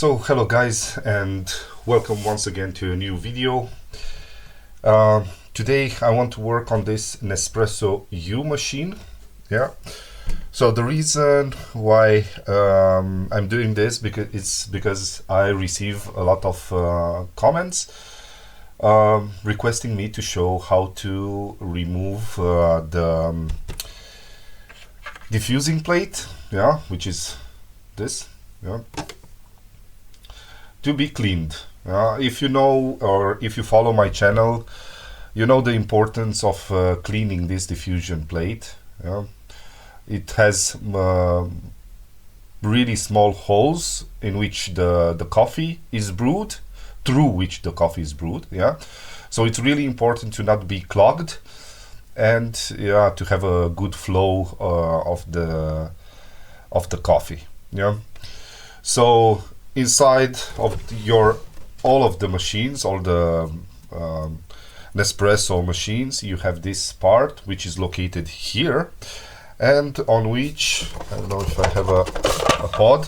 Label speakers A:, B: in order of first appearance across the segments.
A: So hello guys, and welcome once again to a new video. Today I want to work on this Nespresso U machine. So the reason why I'm doing this because I receive a lot of comments requesting me to show how to remove the diffusing plate, which is this, to be cleaned. If you know, or if you follow my channel, you know the importance of cleaning this diffusion plate. It has really small holes in which the coffee is brewed, through which the coffee is brewed. So it's really important to not be clogged, and to have a good flow of the coffee. So inside of all of the machines, all the Nespresso machines, you have this part which is located here, and on which, I don't know if I have a pod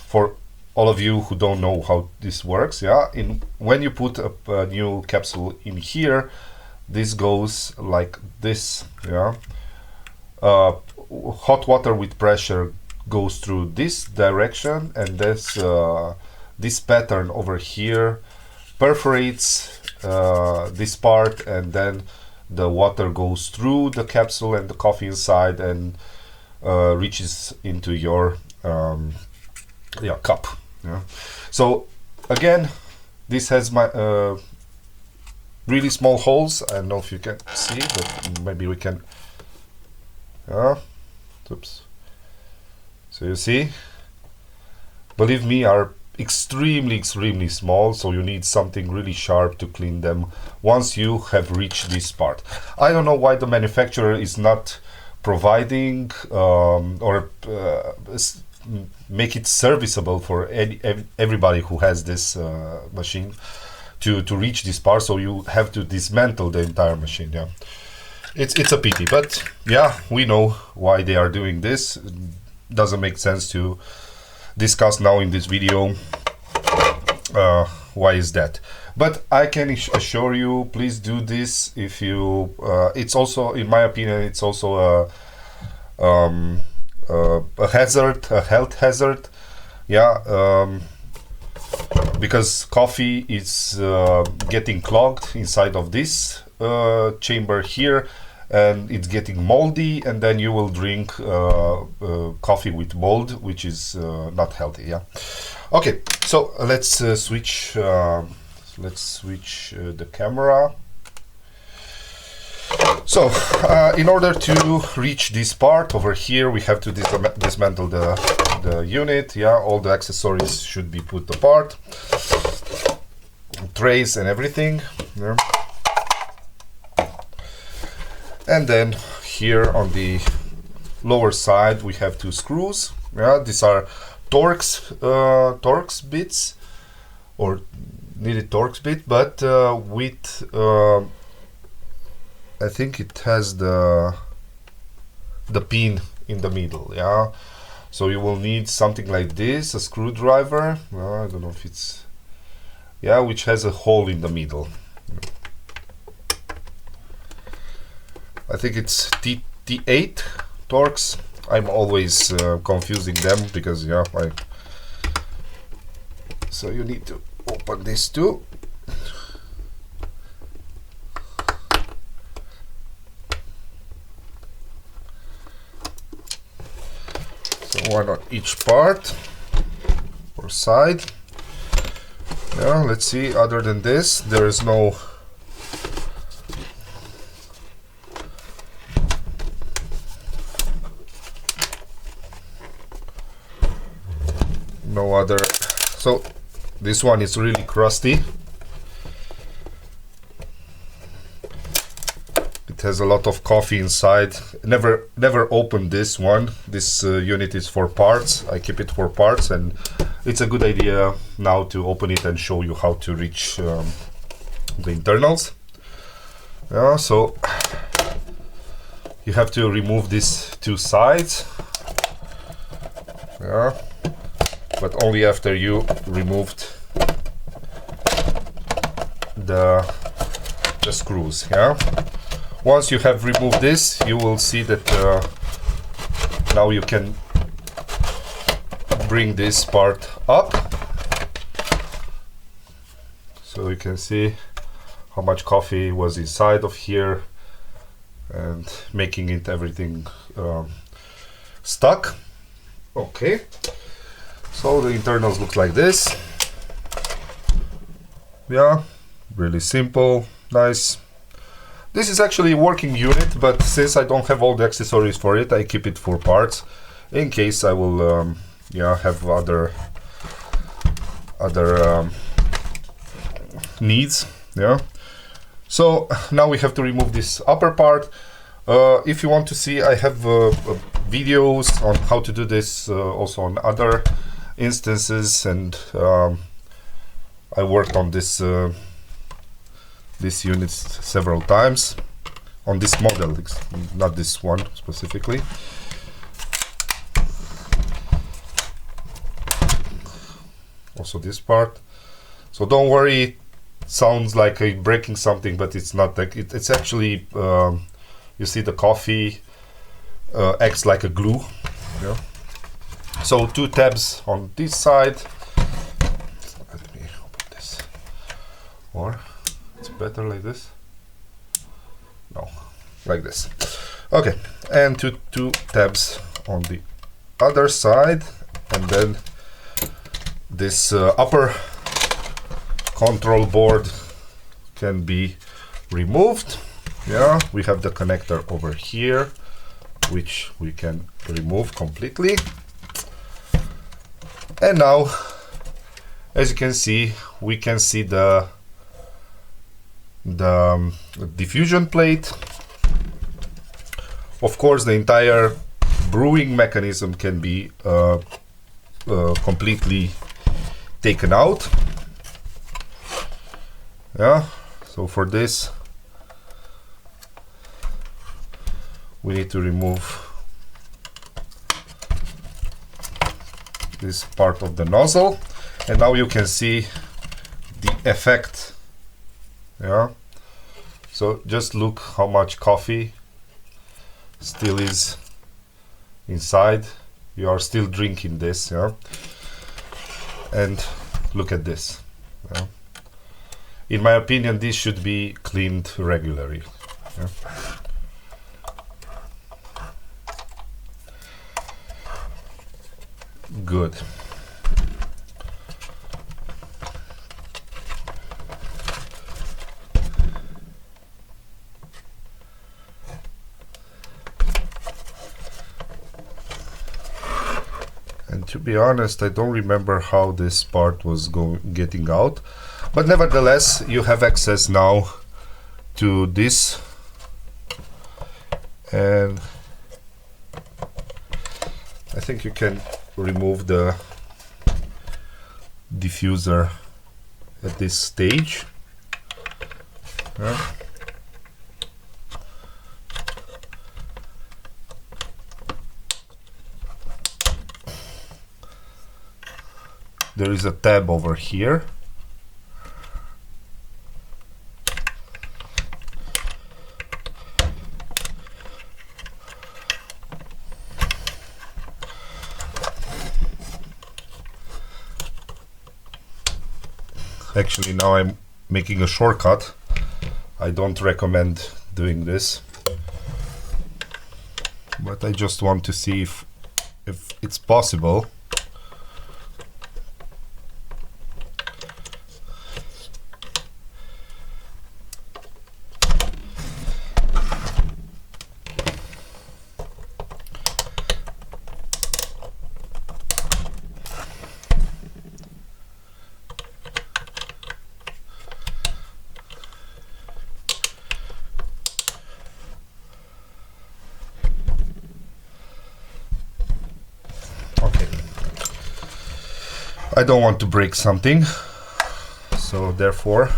A: for all of you who don't know how this works. When you put a new capsule in here, this goes like this. Hot water with pressure goes through this direction, and this pattern over here perforates this part, and then the water goes through the capsule and the coffee inside and reaches into your cup. So again, this has my really small holes. I don't know if you can see, but maybe we can. Oops. So you see, believe me, are extremely small, so you need something really sharp to clean them once you have reached this part. I don't know why the manufacturer is not providing or make it serviceable for everybody who has this machine to reach this part, so you have to dismantle the entire machine. It's a pity, but we know why they are doing this. Doesn't make sense to discuss now in this video why is that, but I can assure you, please do this. If you it's also, in my opinion, it's also a hazard, a health hazard, because coffee is getting clogged inside of this chamber here, and it's getting moldy, and then you will drink coffee with mold, which is not healthy. Okay, so let's switch the camera. So in order to reach this part over here, we have to dismantle the unit. All the accessories should be put apart, trays and everything. And then here on the lower side we have two screws. These are Torx bits, or needed Torx bit, but with I think it has the pin in the middle. So you will need something like this, a screwdriver. I don't know if it's which has a hole in the middle. I think it's T8 Torx. I'm always confusing them because so you need to open this too. So one on each part or side. Let's see. Other than this, there is no other. So this one is really crusty. It has a lot of coffee inside. Never open this one. This unit is for parts. I keep it for parts, and it's a good idea now to open it and show you how to reach the internals. So you have to remove these two sides. but only after you removed the screws. Yeah. Once you have removed this, you will see that now you can bring this part up, so you can see how much coffee was inside of here and making it everything stuck. Okay, so the internals look like this. Yeah, really simple, nice. This is actually a working unit, but since I don't have all the accessories for it, I keep it for parts in case I will yeah, have other needs. Yeah. So now we have to remove this upper part. If you want to see, I have videos on how to do this also on other instances, and I worked on this units several times on this model, not this one specifically. Also this part. So don't worry, it sounds like I'm breaking something, but it's not. Like it's actually you see the coffee acts like a glue. Yeah. So 2 tabs on this side. Let me open this. Or it's better like this. No, like this. Okay, and two tabs on the other side, and then this upper control board can be removed. Yeah, we have the connector over here, which we can remove completely. And now, as you can see, we can see the diffusion plate. Of course, the entire brewing mechanism can be completely taken out. Yeah, so for this we need to remove this part of the nozzle, and now you can see the effect. Yeah, so just look how much coffee still is inside. You are still drinking this. Yeah, and look at this. Yeah. In my opinion, this should be cleaned regularly. Yeah. Good. And to be honest, I don't remember how this part was getting out, but nevertheless, you have access now to this, and I think you can remove the diffuser at this stage. Yeah. There is a tab over here. Actually, now I'm making a shortcut. I don't recommend doing this, but I just want to see if it's possible. I don't want to break something, so therefore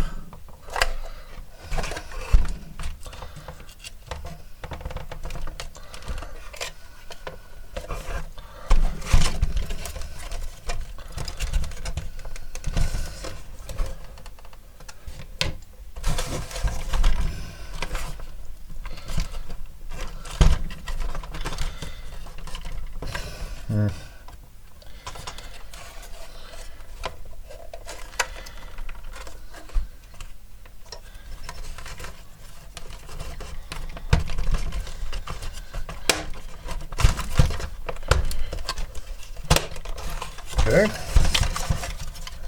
A: Okay,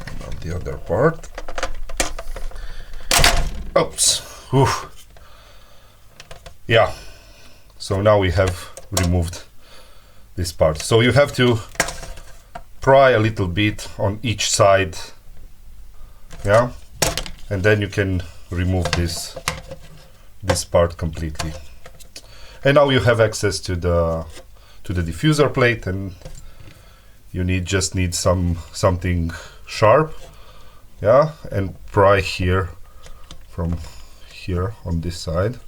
A: and on the other part. Oops. Whew. Yeah, so now we have removed this part. So you have to pry a little bit on each side, yeah, and then you can remove this part completely. And now you have access to the diffuser plate, and you just need something sharp, yeah, and pry here from here on this side.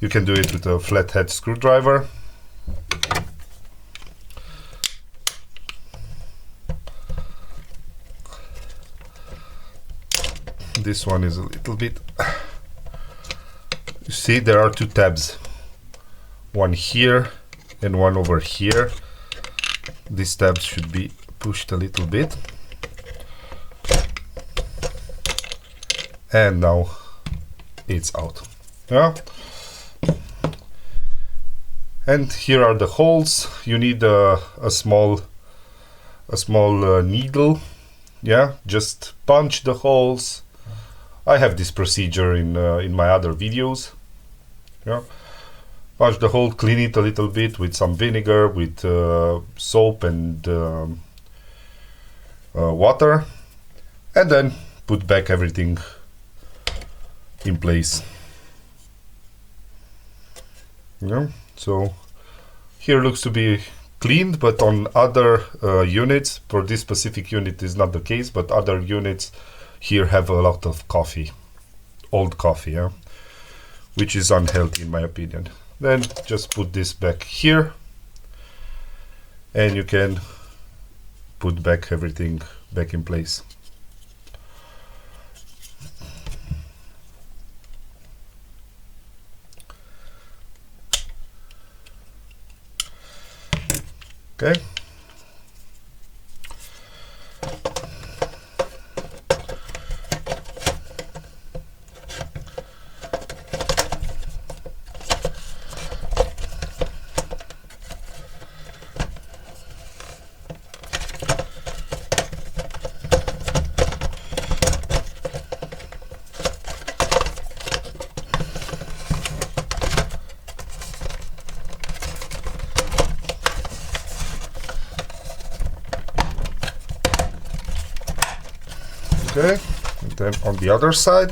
A: You can do it with a flathead screwdriver. This one is a little bit, you see there are two tabs, one here and one over here. These tabs should be pushed a little bit, and now it's out, yeah. And here are the holes. You need a small needle, yeah, just punch the holes. I have this procedure in my other videos, yeah. Punch the hole, clean it a little bit with some vinegar, with soap and water, and then put back everything in place, yeah. So here looks to be cleaned, but on other units, for this specific unit is not the case, but other units here have a lot of coffee, old coffee, yeah, which is unhealthy in my opinion. Then just put this back here, and you can put back everything back in place. Okay. Okay, and then on the other side,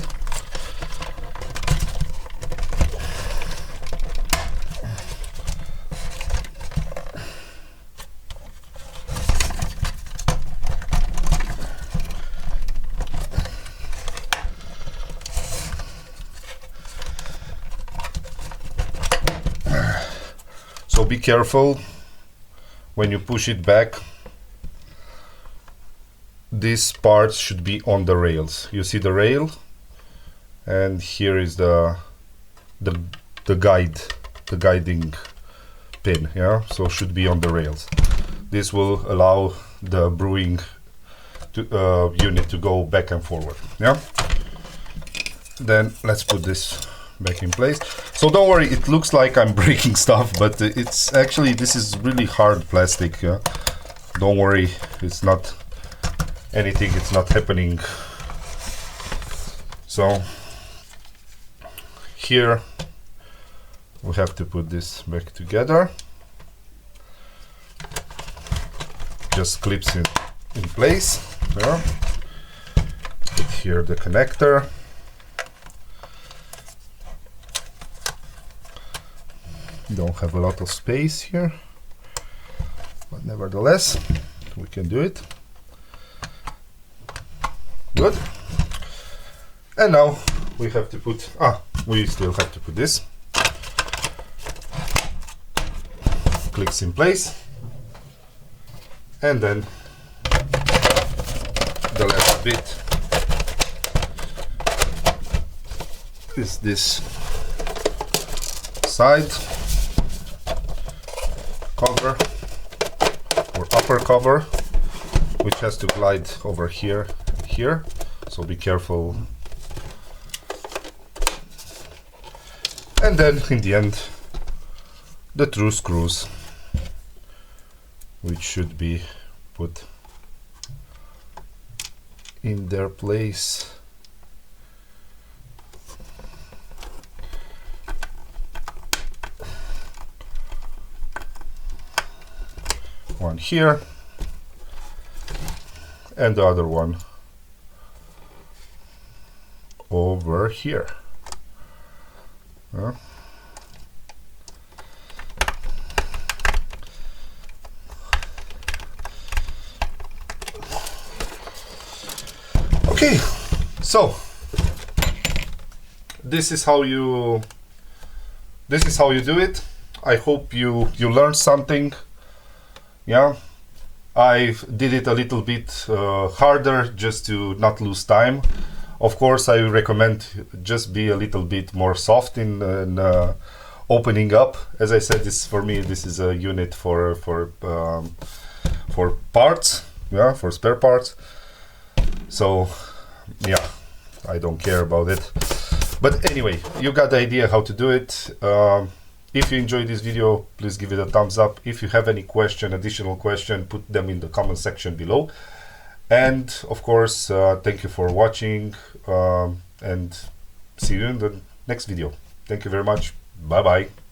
A: so be careful when you push it back. These parts should be on the rails. You see the rail, and here is the guiding pin, yeah, so should be on the rails. This will allow the brewing unit to go back and forward, yeah. Then let's put this back in place. So don't worry, it looks like I'm breaking stuff, but it's actually, this is really hard plastic, yeah. Don't worry, it's not anything, it's not happening. So here we have to put this back together. Just clips in place there. Put here the connector. Don't have a lot of space here, but nevertheless we can do it. Good. And now we have to put, we still have to put this. Clicks in place. And then the last bit is this side cover or upper cover, which has to glide over here. So be careful. And then in the end, the two screws which should be put in their place. One here and the other one over here. Okay, so this is how you do it. I hope you learned something. Yeah, I did it a little bit harder just to not lose time. Of course, I recommend just be a little bit more soft in opening up. As I said, for me this is a unit for parts, yeah, for spare parts. So yeah, I don't care about it. But anyway, you got the idea how to do it. If you enjoyed this video, please give it a thumbs up. If you have any additional question, put them in the comment section below. And of course, thank you for watching, and see you in the next video. Thank you very much. Bye bye.